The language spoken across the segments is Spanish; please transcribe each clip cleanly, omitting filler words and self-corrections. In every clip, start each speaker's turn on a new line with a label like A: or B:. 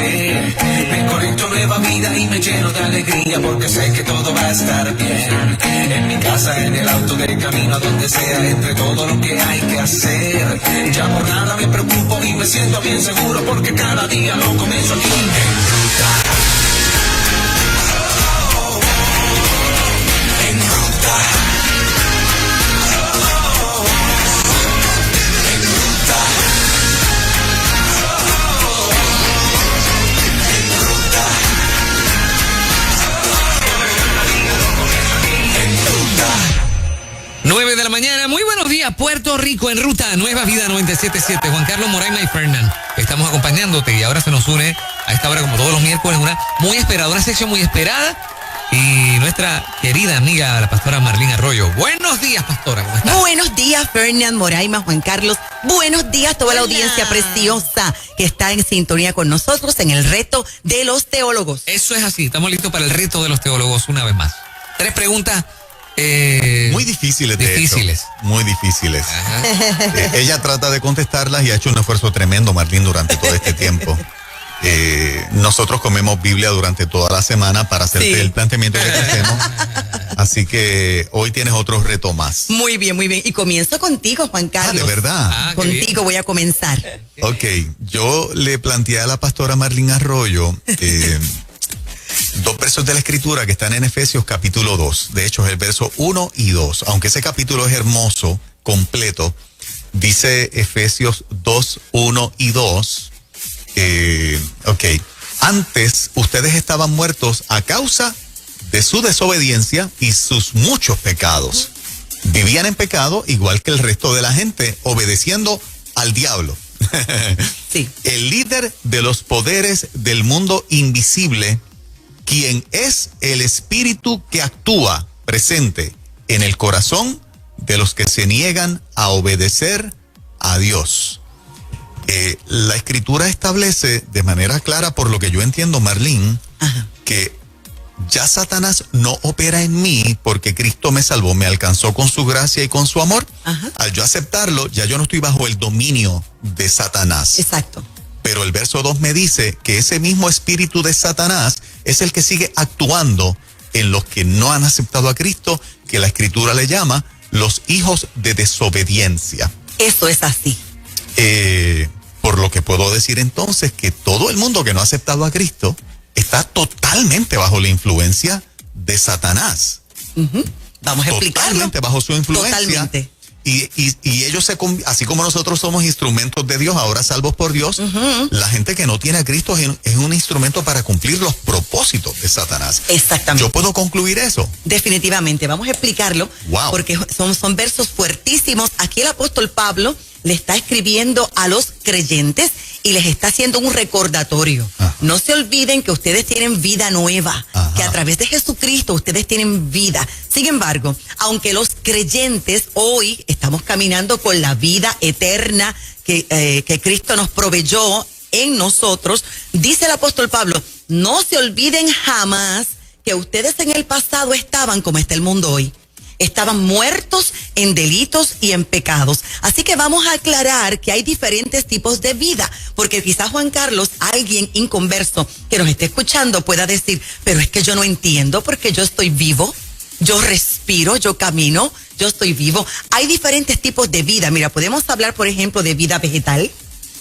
A: hacer. Me conecto a nueva vida y me lleno de alegría porque sé que todo va a estar bien. En mi casa, en el auto, de camino a donde sea, entre todo lo que hay que hacer. Ya por nada me preocupo y me siento bien seguro porque cada día lo comienzo aquí en ruta. En ruta.
B: 9 de la mañana, muy buenos días, Puerto Rico, en ruta, Nueva Vida 97.7, Juan Carlos Moraima y Fernán, estamos acompañándote y ahora se nos une a esta hora como todos los miércoles, una sección muy esperada y nuestra querida amiga, la pastora Marlene Arroyo. Buenos días, pastora, ¿cómo estás?
C: Buenos días, Fernán, Moraima, Juan Carlos, buenos días toda la audiencia preciosa que está en sintonía con nosotros en el reto de los teólogos.
B: Eso es así, estamos listos para el reto de los teólogos una vez más. 3 preguntas.
D: Muy difíciles, de hecho. Muy difíciles. Ella trata de contestarlas y ha hecho un esfuerzo tremendo, Marlene, durante todo este tiempo. Nosotros comemos Biblia durante toda la semana para hacerte el planteamiento que hacemos. Así que hoy tienes otro reto más.
C: Muy bien, muy bien. Y comienzo contigo, Juan Carlos.
D: ¿De verdad?
C: Contigo voy a comenzar.
D: Ok, yo le planteé a la pastora Marlene Arroyo 2 versos de la Escritura que están en Efesios capítulo 2. De hecho, es el verso 1 y 2. Aunque ese capítulo es hermoso, completo, dice Efesios 2, 1 y 2. Antes, ustedes estaban muertos a causa de su desobediencia y sus muchos pecados. Vivían en pecado igual que el resto de la gente, obedeciendo al diablo.
C: Sí.
D: El líder de los poderes del mundo invisible, quien es el espíritu que actúa presente en el corazón de los que se niegan a obedecer a Dios. La Escritura establece de manera clara, por lo que yo entiendo, Marlene, que ya Satanás no opera en mí porque Cristo me salvó, me alcanzó con su gracia y con su amor. Al yo aceptarlo, ya yo no estoy bajo el dominio de Satanás.
C: Exacto.
D: Pero el verso 2 me dice que ese mismo espíritu de Satanás es el que sigue actuando en los que no han aceptado a Cristo, que la Escritura le llama los hijos de desobediencia.
C: Eso es así.
D: Por lo que puedo decir entonces que todo el mundo que no ha aceptado a Cristo está totalmente bajo la influencia de Satanás.
C: Vamos a explicarlo.
D: Totalmente bajo su influencia.
C: Totalmente.
D: Y ellos, así como nosotros somos instrumentos de Dios, ahora salvos por Dios, la gente que no tiene a Cristo es un instrumento para cumplir los propósitos de Satanás.
C: Exactamente.
D: ¿Yo puedo concluir eso?
C: Definitivamente. Vamos a explicarlo.
D: Wow.
C: Porque son versos fuertísimos. Aquí el apóstol Pablo le está escribiendo a los creyentes y les está haciendo un recordatorio. No se olviden que ustedes tienen vida nueva, que a través de Jesucristo ustedes tienen vida. Sin embargo, aunque los creyentes hoy estamos caminando con la vida eterna que Cristo nos proveyó en nosotros, dice el apóstol Pablo, no se olviden jamás que ustedes en el pasado estaban como está el mundo hoy. Estaban muertos en delitos y en pecados. Así que vamos a aclarar que hay diferentes tipos de vida, porque quizás, Juan Carlos, alguien inconverso que nos esté escuchando pueda decir, pero es que yo no entiendo porque yo estoy vivo, yo respiro, yo camino, yo estoy vivo. Hay diferentes tipos de vida. Mira, podemos hablar, por ejemplo, de vida vegetal,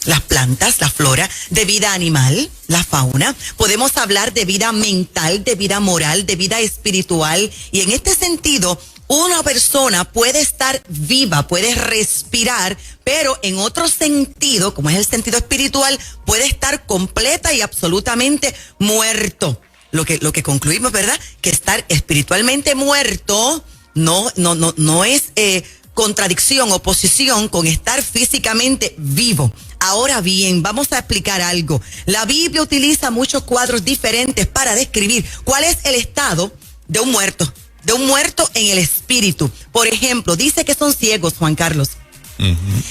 C: las plantas, la flora, de vida animal, la fauna. Podemos hablar de vida mental, de vida moral, de vida espiritual. Y en este sentido, una persona puede estar viva, puede respirar, pero en otro sentido, como es el sentido espiritual, puede estar completa y absolutamente muerto. Lo que concluimos, ¿verdad? Que estar espiritualmente muerto no es contradicción, oposición con estar físicamente vivo. Ahora bien, vamos a explicar algo. La Biblia utiliza muchos cuadros diferentes para describir cuál es el estado de un muerto en el espíritu. Por ejemplo, dice que son ciegos, Juan Carlos.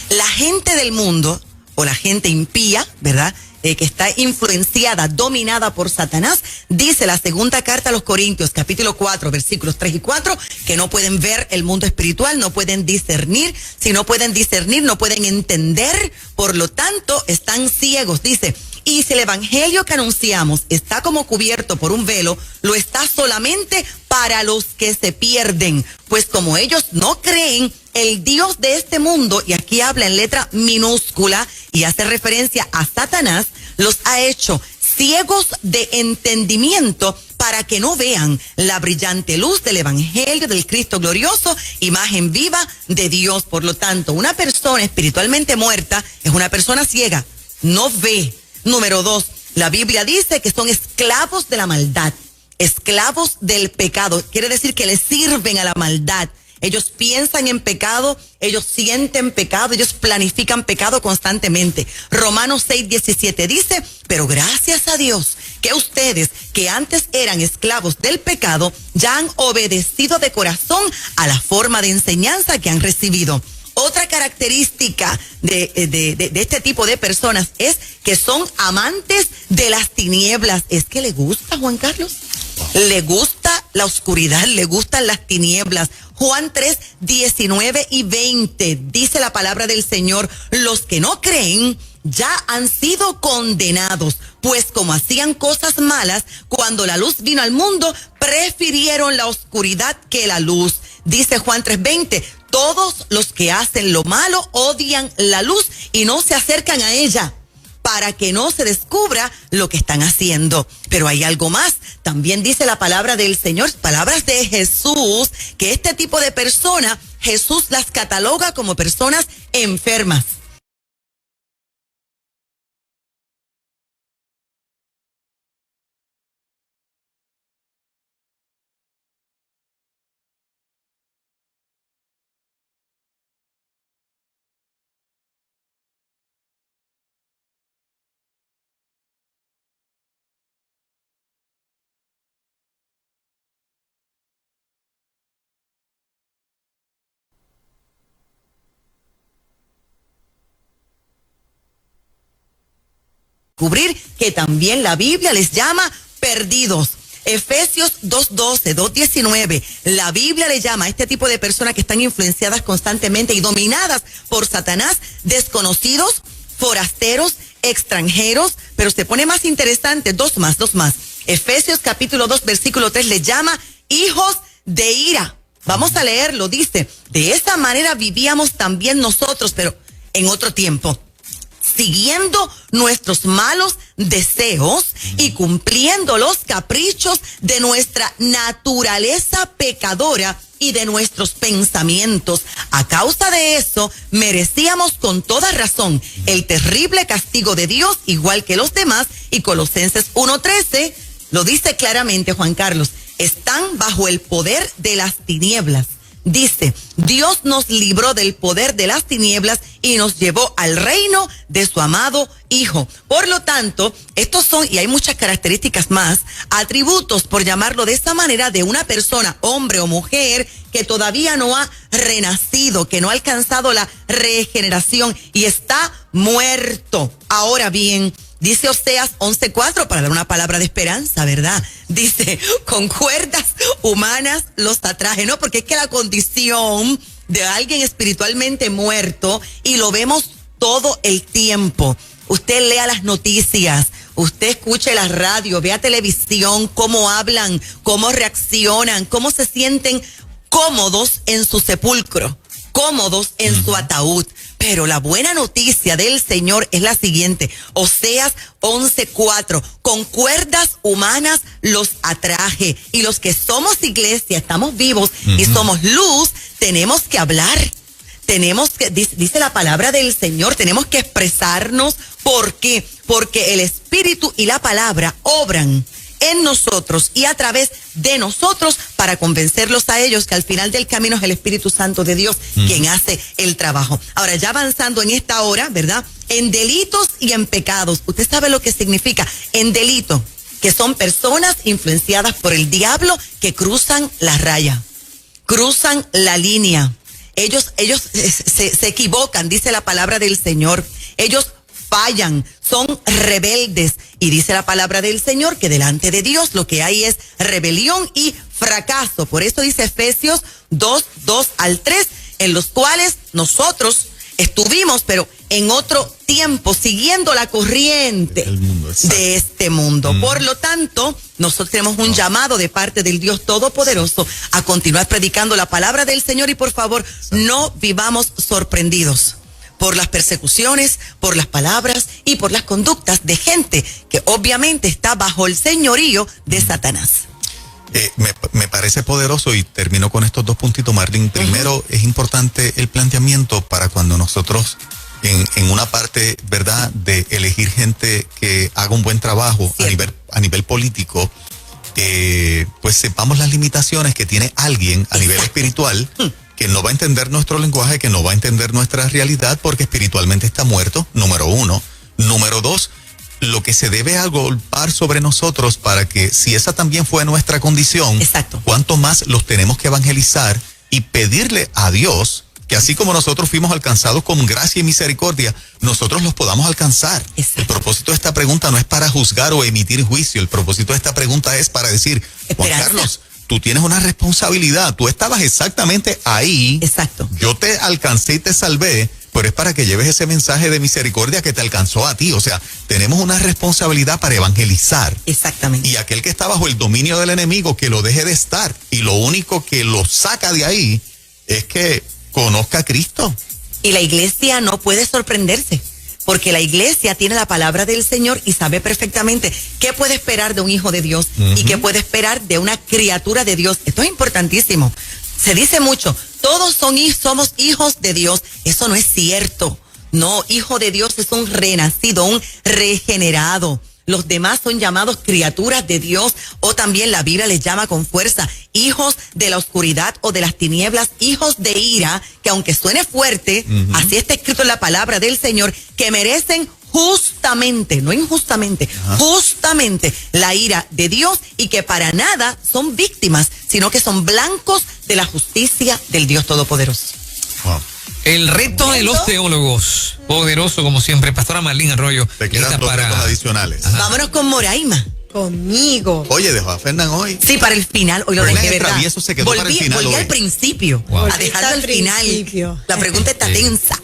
C: La gente del mundo, o la gente impía, ¿verdad?, que está influenciada, dominada por Satanás, dice la segunda carta a los Corintios, capítulo 4, versículos 3 y 4, que no pueden ver el mundo espiritual, no pueden discernir. Si no pueden discernir, no pueden entender, por lo tanto, están ciegos. Dice, Y si el evangelio que anunciamos está como cubierto por un velo, lo está solamente para los que se pierden. Pues como ellos no creen, el Dios de este mundo, y aquí habla en letra minúscula y hace referencia a Satanás, los ha hecho ciegos de entendimiento para que no vean la brillante luz del evangelio del Cristo glorioso, imagen viva de Dios. Por lo tanto, una persona espiritualmente muerta es una persona ciega, no ve. Número 2, la Biblia dice que son esclavos de la maldad, esclavos del pecado. Quiere decir que le sirven a la maldad. Ellos piensan en pecado, ellos sienten pecado, ellos planifican pecado constantemente. Romanos 6:17 dice, pero gracias a Dios que ustedes que antes eran esclavos del pecado ya han obedecido de corazón a la forma de enseñanza que han recibido. Otra característica de este tipo de personas es que son amantes de las tinieblas. ¿Es que le gusta, Juan Carlos? Le gusta la oscuridad, le gustan las tinieblas. Juan 3:19 y 20 dice la palabra del Señor, los que no creen ya han sido condenados, pues como hacían cosas malas, cuando la luz vino al mundo, prefirieron la oscuridad que la luz. Dice Juan 3:20, todos los que hacen lo malo odian la luz y no se acercan a ella, para que no se descubra lo que están haciendo. Pero hay algo más. También dice la palabra del Señor, palabras de Jesús, que este tipo de personas, Jesús las cataloga como personas enfermas. Descubrir que también la Biblia les llama perdidos. Efesios 2:12, 2:19, la Biblia le llama a este tipo de personas que están influenciadas constantemente y dominadas por Satanás, desconocidos, forasteros, extranjeros, pero se pone más interesante, dos más. Efesios capítulo 2, versículo 3 le llama hijos de ira. Vamos a leerlo, dice, de esa manera vivíamos también nosotros, pero en otro tiempo, siguiendo nuestros malos deseos y cumpliendo los caprichos de nuestra naturaleza pecadora y de nuestros pensamientos. A causa de eso, merecíamos con toda razón el terrible castigo de Dios, igual que los demás, y Colosenses 1:13 lo dice claramente, Juan Carlos, están bajo el poder de las tinieblas. Dice, Dios nos libró del poder de las tinieblas y nos llevó al reino de su amado Hijo. Por lo tanto, estos son, y hay muchas características más, atributos, por llamarlo de esta manera, de una persona, hombre o mujer, que todavía no ha renacido, que no ha alcanzado la regeneración y está muerto. Ahora bien, dice Oseas 11:4, para dar una palabra de esperanza, ¿verdad? Dice, con cuerdas humanas los atraje, ¿no? Porque es que la condición de alguien espiritualmente muerto, y lo vemos todo el tiempo. Usted lea las noticias, usted escuche la radio, vea televisión, cómo hablan, cómo reaccionan, cómo se sienten cómodos en su sepulcro, cómodos en su ataúd. Pero la buena noticia del Señor es la siguiente, Oseas 11:4, con cuerdas humanas los atraje. Y los que somos iglesia, estamos vivos y somos luz, tenemos que hablar. Tenemos que, dice la palabra del Señor, tenemos que expresarnos. ¿Por qué? Porque el Espíritu y la palabra obran en nosotros y a través de nosotros para convencerlos a ellos que al final del camino es el Espíritu Santo de Dios quien hace el trabajo. Ahora, ya avanzando en esta hora, ¿verdad? En delitos y en pecados. Usted sabe lo que significa en delito, que son personas influenciadas por el diablo que cruzan la raya, cruzan la línea. Ellos se equivocan, dice la palabra del Señor. Ellos fallan, son rebeldes. Y dice la palabra del Señor que delante de Dios lo que hay es rebelión y fracaso. Por eso dice Efesios 2:2-3, en los cuales nosotros estuvimos, pero en otro tiempo, siguiendo la corriente de este mundo. Por lo tanto, nosotros tenemos un llamado de parte del Dios Todopoderoso a continuar predicando la palabra del Señor y por favor, no vivamos sorprendidos por las persecuciones, por las palabras y por las conductas de gente que obviamente está bajo el señorío de Satanás.
D: Me parece poderoso y termino con estos dos puntitos, Marlene. Primero, es importante el planteamiento para cuando nosotros en una parte, ¿verdad?, de elegir gente que haga un buen trabajo a nivel político, pues sepamos las limitaciones que tiene alguien a nivel espiritual, que no va a entender nuestro lenguaje, que no va a entender nuestra realidad porque espiritualmente está muerto, número uno. Número dos, lo que se debe agolpar sobre nosotros para que, si esa también fue nuestra condición, cuánto más los tenemos que evangelizar y pedirle a Dios que así como nosotros fuimos alcanzados con gracia y misericordia, nosotros los podamos alcanzar. El propósito de esta pregunta no es para juzgar o emitir juicio, el propósito de esta pregunta es para decir, Juan Carlos, tú tienes una responsabilidad, tú estabas exactamente ahí.
C: Exacto.
D: Yo te alcancé y te salvé, pero es para que lleves ese mensaje de misericordia que te alcanzó a ti. O sea, tenemos una responsabilidad para evangelizar.
C: Exactamente.
D: Y aquel que está bajo el dominio del enemigo, que lo deje de estar. Y lo único que lo saca de ahí es que conozca a Cristo.
C: Y la iglesia no puede sorprenderse, porque la iglesia tiene la palabra del Señor y sabe perfectamente qué puede esperar de un hijo de Dios y qué puede esperar de una criatura de Dios. Esto es importantísimo. Se dice mucho, todos somos hijos de Dios. Eso no es cierto. No, hijo de Dios es un renacido, un regenerado. Los demás son llamados criaturas de Dios, o también la Biblia les llama con fuerza hijos de la oscuridad o de las tinieblas, hijos de ira, que aunque suene fuerte, así está escrito en la palabra del Señor, que merecen justamente, no injustamente, justamente la ira de Dios y que para nada son víctimas, sino que son blancos de la justicia del Dios Todopoderoso.
D: Wow.
B: El reto de los teólogos, poderoso como siempre. Pastora Marlene Arroyo.
D: Te quedan dos retos adicionales.
C: Vámonos con Moraima.
E: Conmigo.
D: Oye, dejó a Fernán hoy.
C: Sí, para el final, hoy lo dejé, ¿verdad?
D: Travieso se quedó para el final
C: volví
D: hoy.
C: al principio, a dejarlo al final. La pregunta está tensa.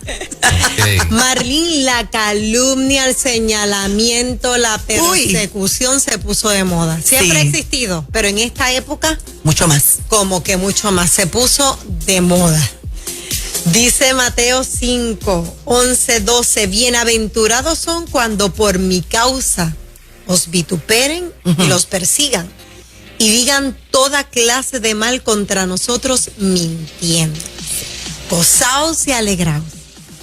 E: Marlene, la calumnia, el señalamiento, la persecución se puso de moda. Siempre ha existido, pero en esta época
C: mucho más.
E: Como que mucho más, se puso de moda. Dice Mateo 5, 11, 12, bienaventurados son cuando por mi causa os vituperen y los persigan y digan toda clase de mal contra nosotros mintiendo. Gozaos y alegraos,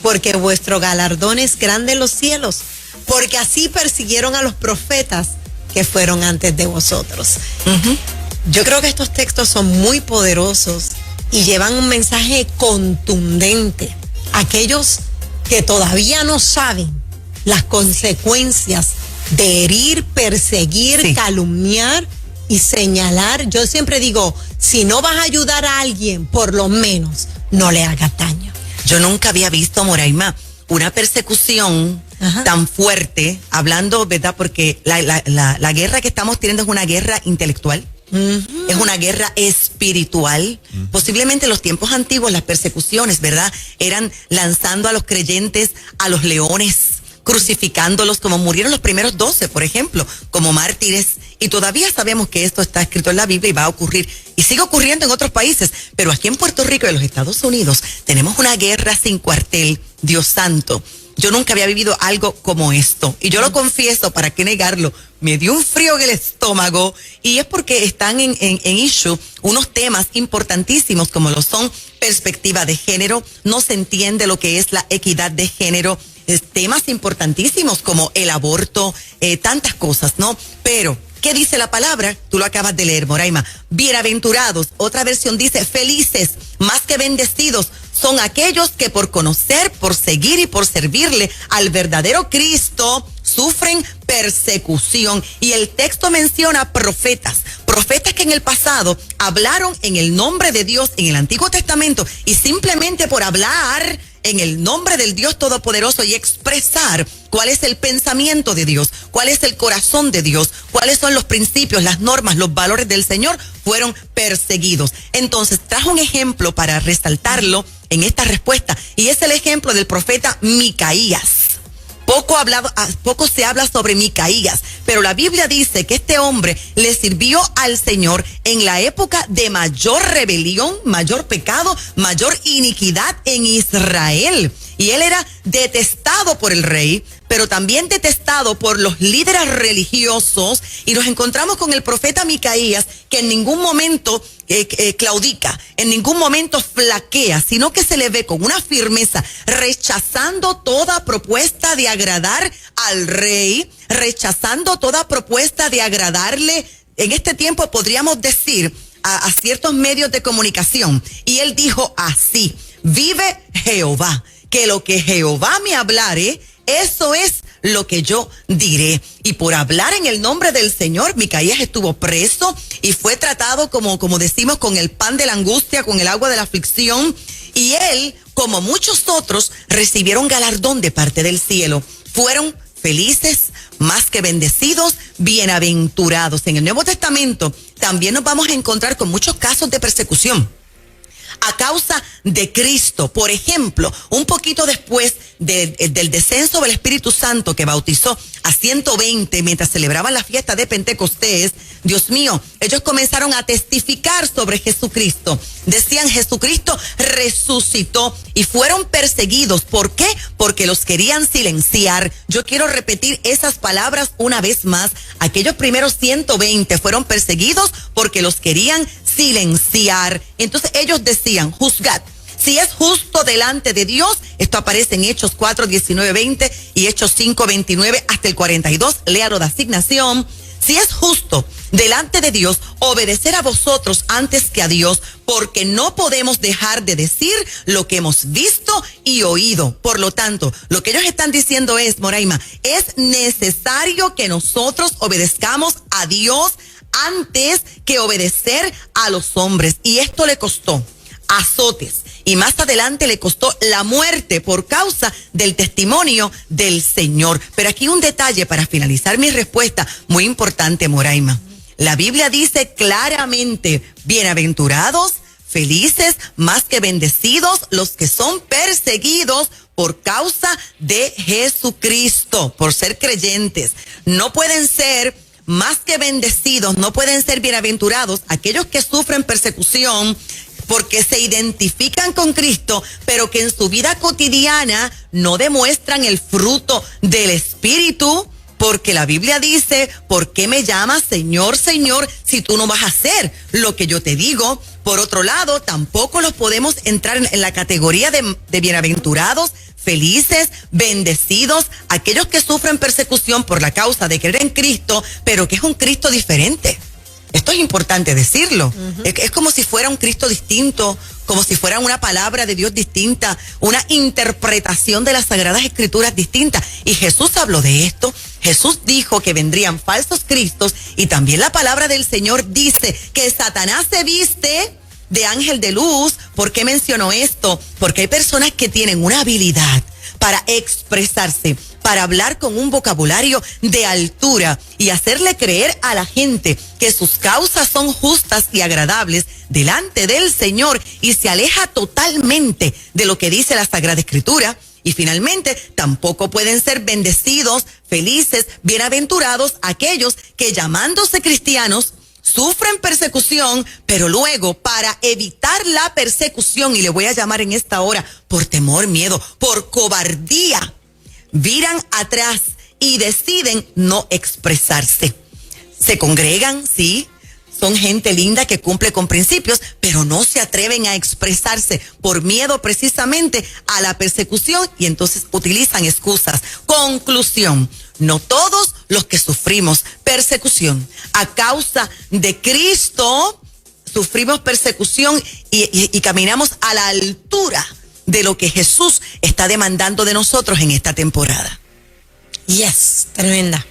E: porque vuestro galardón es grande en los cielos, porque así persiguieron a los profetas que fueron antes de vosotros. Yo creo que estos textos son muy poderosos y llevan un mensaje contundente a aquellos que todavía no saben las consecuencias de herir, perseguir, calumniar y señalar. Yo siempre digo, si no vas a ayudar a alguien, por lo menos no le hagas daño.
C: Yo nunca había visto, Moraima, una persecución tan fuerte, hablando, ¿verdad? Porque la guerra que estamos teniendo es una guerra intelectual. Es una guerra espiritual. Posiblemente en los tiempos antiguos las persecuciones, ¿verdad?, eran lanzando a los creyentes a los leones, crucificándolos como murieron los primeros 12, por ejemplo, como mártires. Y todavía sabemos que esto está escrito en la Biblia y va a ocurrir. Y sigue ocurriendo en otros países. Pero aquí en Puerto Rico y en los Estados Unidos tenemos una guerra sin cuartel, Dios santo. Yo nunca había vivido algo como esto. Y yo lo confieso, ¿para qué negarlo? Me dio un frío en el estómago. Y es porque están en issue unos temas importantísimos como lo son perspectiva de género. No se entiende lo que es la equidad de género. Temas importantísimos como el aborto, tantas cosas, ¿no? Pero, ¿qué dice la palabra? Tú lo acabas de leer, Moraima. Bienaventurados. Otra versión dice felices, más que bendecidos, son aquellos que por conocer, por seguir y por servirle al verdadero Cristo sufren persecución. Y el texto menciona profetas que en el pasado hablaron en el nombre de Dios en el Antiguo Testamento, y simplemente por hablar en el nombre del Dios Todopoderoso y expresar cuál es el pensamiento de Dios, cuál es el corazón de Dios, cuáles son los principios, las normas, los valores del Señor, fueron perseguidos. Entonces, trajo un ejemplo para resaltarlo en esta respuesta. Y es el ejemplo del profeta Micaías. Poco se habla sobre Micaías, pero la Biblia dice que este hombre le sirvió al Señor en la época de mayor rebelión, mayor pecado, mayor iniquidad en Israel. Y él era detestado por el rey, pero también detestado por los líderes religiosos. Y nos encontramos con el profeta Micaías, que en ningún momento claudica, en ningún momento flaquea, sino que se le ve con una firmeza, rechazando toda propuesta de agradar al rey, rechazando toda propuesta de agradarle. En este tiempo podríamos decir a ciertos medios de comunicación. Y él dijo así: vive Jehová, que lo que Jehová me hablare, eso es lo que yo diré. Y por hablar en el nombre del Señor, Micaías estuvo preso y fue tratado como decimos, con el pan de la angustia, con el agua de la aflicción. Y él, como muchos otros, recibieron galardón de parte del cielo. Fueron felices, más que bendecidos, bienaventurados. En el Nuevo Testamento también nos vamos a encontrar con muchos casos de persecución a causa de Cristo. Por ejemplo, un poquito después del descenso del Espíritu Santo, que bautizó a 120 mientras celebraban la fiesta de Pentecostés, Dios mío, ellos comenzaron a testificar sobre Jesucristo. Decían: Jesucristo resucitó, y fueron perseguidos. ¿Por qué? Porque los querían silenciar. Yo quiero repetir esas palabras una vez más. Aquellos primeros 120 fueron perseguidos porque los querían silenciar. Entonces ellos decían: juzgad si es justo delante de Dios. Esto aparece en Hechos 4, 19, 20 y Hechos 5, 29 hasta el 42. Léalo de asignación. Si es justo delante de Dios obedecer a vosotros antes que a Dios, porque no podemos dejar de decir lo que hemos visto y oído. Por lo tanto, lo que ellos están diciendo es, Moraima, es necesario que nosotros obedezcamos a Dios antes que obedecer a los hombres. Y esto le costó azotes, y más adelante le costó la muerte por causa del testimonio del Señor. Pero aquí un detalle para finalizar mi respuesta muy importante, Moraima. La Biblia dice claramente: bienaventurados, felices, más que bendecidos, los que son perseguidos por causa de Jesucristo, por ser creyentes. No pueden ser más que bendecidos, no pueden ser bienaventurados aquellos que sufren persecución porque se identifican con Cristo, pero que en su vida cotidiana no demuestran el fruto del Espíritu. Porque la Biblia dice: ¿por qué me llamas Señor, Señor, si tú no vas a hacer lo que yo te digo? Por otro lado, tampoco los podemos entrar en la categoría de bienaventurados, felices, bendecidos, aquellos que sufren persecución por la causa de creer en Cristo, pero que es un Cristo diferente. Esto es importante decirlo. Es como si fuera un Cristo distinto, como si fuera una palabra de Dios distinta, una interpretación de las Sagradas Escrituras distinta. Y Jesús habló de esto. Jesús dijo que vendrían falsos cristos, y también la palabra del Señor dice que Satanás se viste de ángel de luz. ¿Por qué mencionó esto? Porque hay personas que tienen una habilidad para expresarse, para hablar con un vocabulario de altura y hacerle creer a la gente que sus causas son justas y agradables delante del Señor, y se aleja totalmente de lo que dice la Sagrada Escritura. Y finalmente, tampoco pueden ser bendecidos, felices, bienaventurados aquellos que, llamándose cristianos, sufren persecución, pero luego, para evitar la persecución, y le voy a llamar en esta hora por temor, miedo, por cobardía, viran atrás y deciden no expresarse. Se congregan, sí, son gente linda que cumple con principios, pero no se atreven a expresarse por miedo precisamente a la persecución, y entonces utilizan excusas. Conclusión: no todos los que sufrimos persecución a causa de Cristo sufrimos persecución y caminamos a la altura de lo que Jesús está demandando de nosotros en esta temporada.
E: Yes, tremenda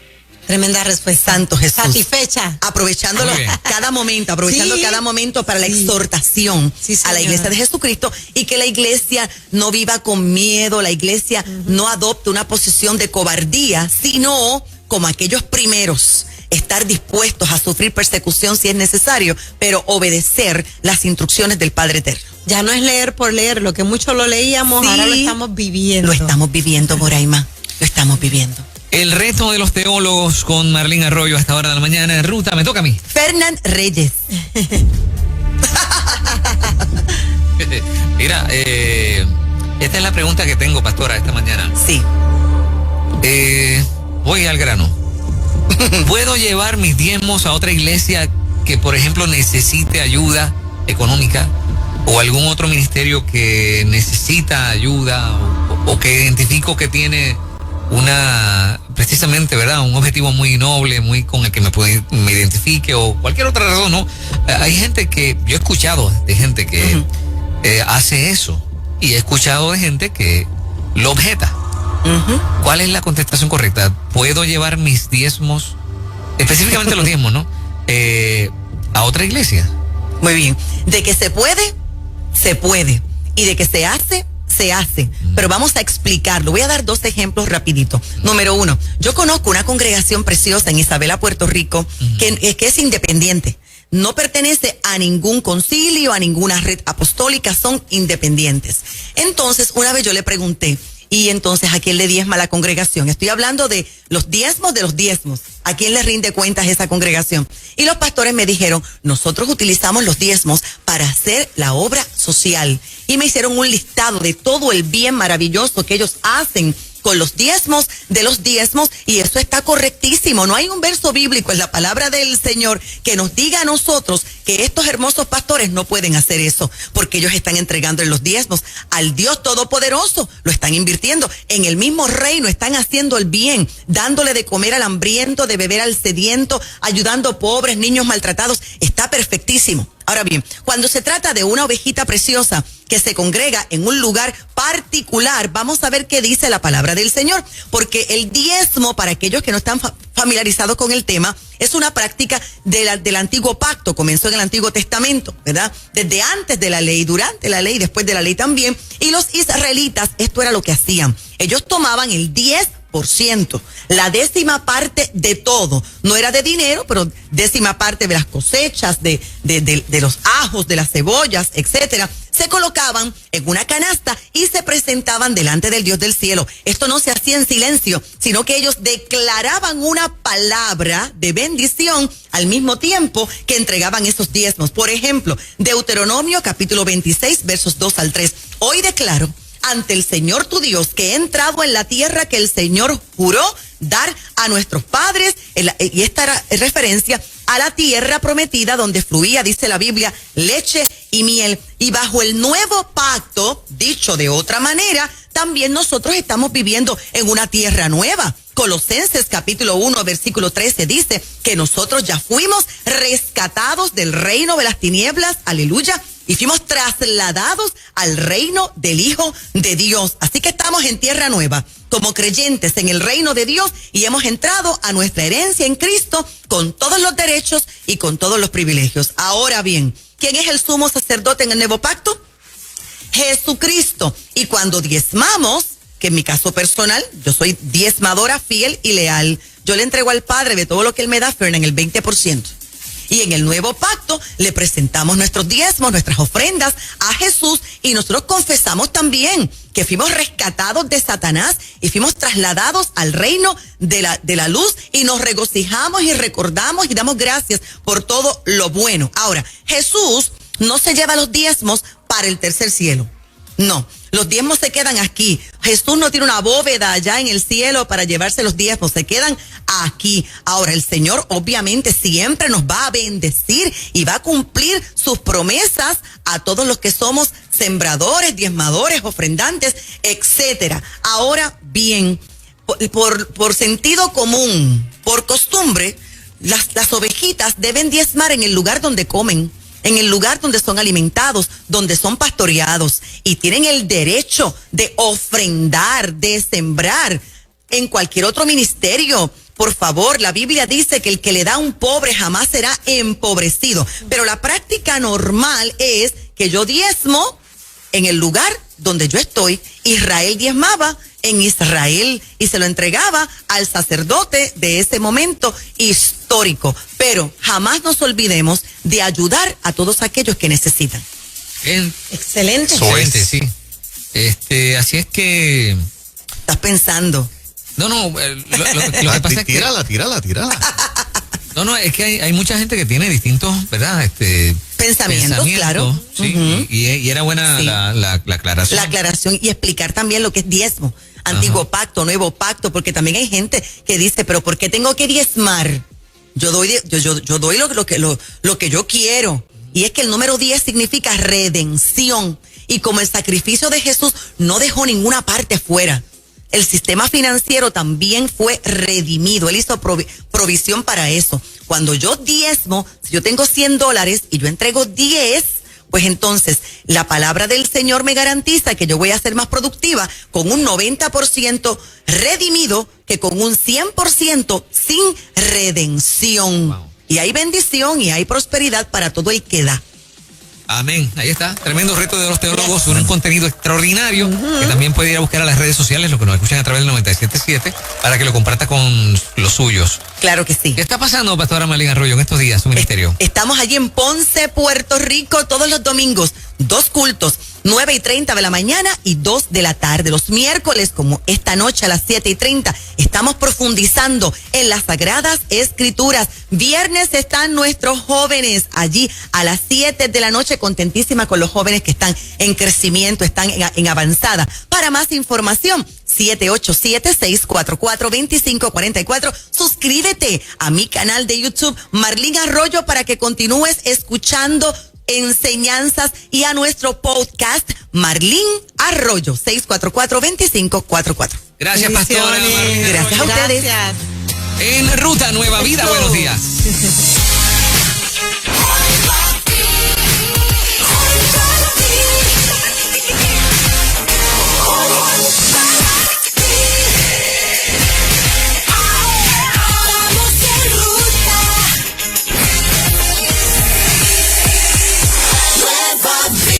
E: respuesta.
C: Santo Jesús.
E: Satisfecha.
C: Aprovechándolo cada momento, cada momento para la exhortación a la iglesia de Jesucristo, y que la iglesia no viva con miedo, la iglesia no adopte una posición de cobardía, sino como aquellos primeros, estar dispuestos a sufrir persecución si es necesario, pero obedecer las instrucciones del Padre Eterno.
E: Ya no es leer por leer, lo que mucho lo leíamos,
C: Sí,
E: ahora lo estamos viviendo.
C: Lo estamos viviendo, Moraima. Lo estamos viviendo.
B: El reto de los teólogos con Marlene Arroyo a esta hora de la mañana en ruta. Me toca a mí.
C: Fernán Reyes.
B: Mira, esta es la pregunta que tengo, pastora, esta mañana.
C: Sí.
B: Voy al grano. ¿Puedo llevar mis diezmos a otra iglesia que, por ejemplo, necesite ayuda económica o algún otro ministerio que necesita ayuda o que identifico que tiene precisamente, ¿verdad? Un objetivo muy noble, muy con el que me identifique o cualquier otra razón, ¿no? Hay gente que, yo he escuchado de gente que hace eso y he escuchado de gente que lo objeta. ¿Cuál es la contestación correcta? ¿Puedo llevar mis diezmos, específicamente los diezmos, ¿no? A otra iglesia.
C: Muy bien. De que se puede, se puede. Y de que se hace, se hace. Pero vamos a explicarlo. Voy a dar 2 ejemplos rapidito. Número 1, yo conozco una congregación preciosa en Isabela, Puerto Rico, que es independiente. No pertenece a ningún concilio, a ninguna red apostólica, son independientes. Entonces, una vez yo le pregunté, y entonces, ¿a quién le diezma la congregación? Estoy hablando de los diezmos. ¿A quién le rinde cuentas esa congregación? Y los pastores me dijeron, nosotros utilizamos los diezmos para hacer la obra social. Y me hicieron un listado de todo el bien maravilloso que ellos hacen con los diezmos de los diezmos, y eso está correctísimo. No hay un verso bíblico en la palabra del Señor que nos diga a nosotros que estos hermosos pastores no pueden hacer eso, porque ellos están entregando en los diezmos al Dios Todopoderoso, lo están invirtiendo en el mismo reino, están haciendo el bien, dándole de comer al hambriento, de beber al sediento, ayudando pobres, niños maltratados. Está perfectísimo. Ahora bien, cuando se trata de una ovejita preciosa que se congrega en un lugar particular, vamos a ver qué dice la palabra del Señor, porque el diezmo, para aquellos que no están familiarizados con el tema, es una práctica del antiguo pacto. Comenzó en el Antiguo Testamento, ¿verdad? Desde antes de la ley, durante la ley, después de la ley también. Y los israelitas, esto era lo que hacían. Ellos tomaban el 10%, la 10ª parte de todo. No era de dinero, pero 10ª parte de las cosechas, de los ajos, de las cebollas, etcétera. Se colocaban en una canasta y se presentaban delante del Dios del cielo. Esto no se hacía en silencio, sino que ellos declaraban una palabra de bendición al mismo tiempo que entregaban esos diezmos. Por ejemplo, Deuteronomio capítulo 26, versos 2 al 3. Hoy declaro ante el Señor tu Dios que he entrado en la tierra que el Señor juró dar a nuestros padres, y esta era referencia a la tierra prometida donde fluía, dice la Biblia, leche y miel. Y bajo el nuevo pacto, dicho de otra manera, también nosotros estamos viviendo en una tierra nueva. Colosenses capítulo 1, versículo 13 dice que nosotros ya fuimos rescatados del reino de las tinieblas, aleluya, y fuimos trasladados al reino del Hijo de Dios. Así que estamos en tierra nueva, como creyentes en el reino de Dios, y hemos entrado a nuestra herencia en Cristo con todos los derechos y con todos los privilegios. Ahora bien, ¿quién es el sumo sacerdote en el nuevo pacto? Jesucristo. Y cuando diezmamos, que en mi caso personal, yo soy diezmadora fiel y leal, yo le entrego al Padre de todo lo que Él me da, Fernan, el 20%. Y en el nuevo pacto le presentamos nuestros diezmos, nuestras ofrendas a Jesús, y nosotros confesamos también que fuimos rescatados de Satanás y fuimos trasladados al reino de la luz, y nos regocijamos y recordamos y damos gracias por todo lo bueno. Ahora, Jesús no se lleva los diezmos para el tercer cielo. No, los diezmos se quedan aquí. Jesús no tiene una bóveda allá en el cielo para llevarse los diezmos, se quedan aquí. Ahora, el Señor obviamente siempre nos va a bendecir y va a cumplir sus promesas a todos los que somos sembradores, diezmadores, ofrendantes, etcétera. Ahora bien, por sentido común, por costumbre, las ovejitas deben diezmar en el lugar donde comen, en el lugar donde son alimentados, donde son pastoreados, y tienen el derecho de ofrendar, de sembrar en cualquier otro ministerio. Por favor, la Biblia dice que el que le da a un pobre jamás será empobrecido, pero la práctica normal es que yo diezmo en el lugar donde yo estoy. Israel diezmaba en Israel y se lo entregaba al sacerdote de ese momento histórico. Pero jamás nos olvidemos de ayudar a todos aquellos que necesitan.
E: Excelente.
D: Eso es.
B: Excelente, sí. Así es que...
C: Estás pensando.
B: No, lo que pasa es que...
D: Tírala.
B: No, es que hay mucha gente que tiene distintos, ¿verdad?
C: Pensamientos, claro.
B: Sí,
C: Ujú.
B: y era buena
C: Sí.
B: la aclaración.
C: La aclaración y explicar también lo que es diezmo. Antiguo pacto, nuevo pacto, porque también hay gente que dice, pero ¿por qué tengo que diezmar? Yo doy lo que yo quiero. Y es que el número 10 significa redención. Y como el sacrificio de Jesús no dejó ninguna parte fuera, el sistema financiero también fue redimido. Él hizo provisión para eso. Cuando yo diezmo, si yo tengo $100 y yo entrego 10, pues entonces la palabra del Señor me garantiza que yo voy a ser más productiva con un 90% redimido que con un 100% sin redención.
B: Wow.
C: Y hay bendición y hay prosperidad para todo el que da.
B: Amén. Ahí está. Tremendo reto de los teólogos. Un contenido extraordinario que también puede ir a buscar a las redes sociales, lo que nos escuchan a través del 97.7, para que lo comparta con los suyos.
C: Claro que sí.
B: ¿Qué está pasando, Pastora Marlene Arroyo, en estos días, su ministerio?
C: Estamos allí en Ponce, Puerto Rico, todos los domingos. 2 cultos, 9:30 de la mañana y 2 de la tarde. Los miércoles, como esta noche a las 7:30, estamos profundizando en las Sagradas Escrituras. Viernes están nuestros jóvenes allí a las 7 de la noche, contentísima con los jóvenes que están en crecimiento, están en avanzada. Para más información, 787-644-2544. Suscríbete a mi canal de YouTube, Marlene Arroyo, para que continúes escuchando enseñanzas, y a nuestro podcast, Marlene Arroyo, 644-2544.
B: Gracias, Pastora Marlene
C: Gracias a
B: Arroyo.
C: ustedes.
E: Gracias.
B: En Ruta Nueva Vida, buenos días.